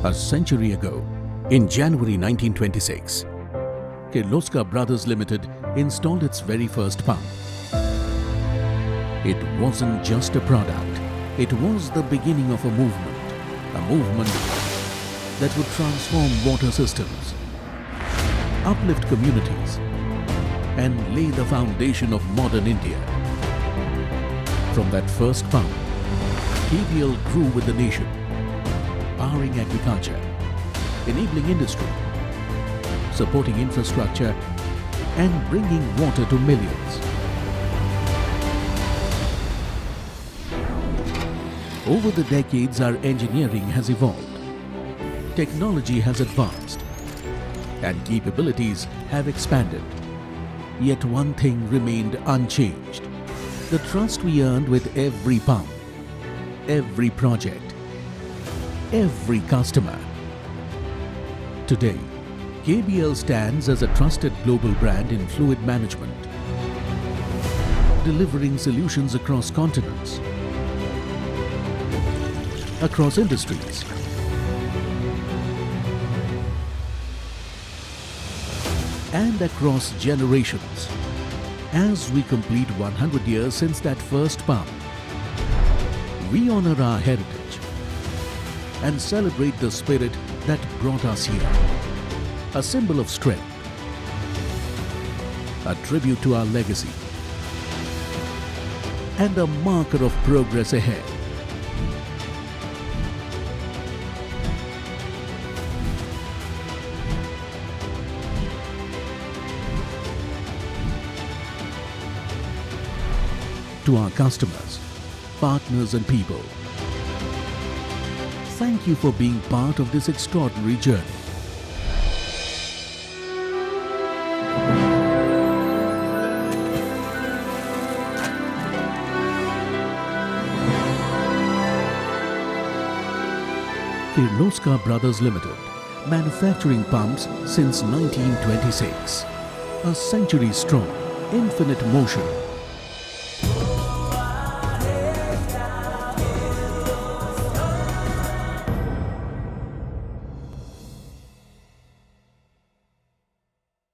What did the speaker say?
A century ago, in January 1926, Kirloskar Brothers Limited installed its very first pump. It wasn't just a product, it was the beginning of a movement that would transform water systems, uplift communities, and lay the foundation of modern India. From that first pump, KBL grew with the nation, powering agriculture, enabling industry, supporting infrastructure, and bringing water to millions. Over the decades, our engineering has evolved, technology has advanced, and capabilities have expanded. Yet one thing remained unchanged: the trust we earned with every pump, every project, every customer. Today, KBL stands as a trusted global brand in fluid management, delivering solutions across continents, across industries, and across generations. As we complete 100 years since that first pump, we honor our heritage and celebrate the spirit that brought us here. A symbol of strength, a tribute to our legacy, and a marker of progress ahead. To our customers, partners, and people, thank you for being part of this extraordinary journey. Kirloskar Brothers Limited, manufacturing pumps since 1926. A century strong, infinite motion.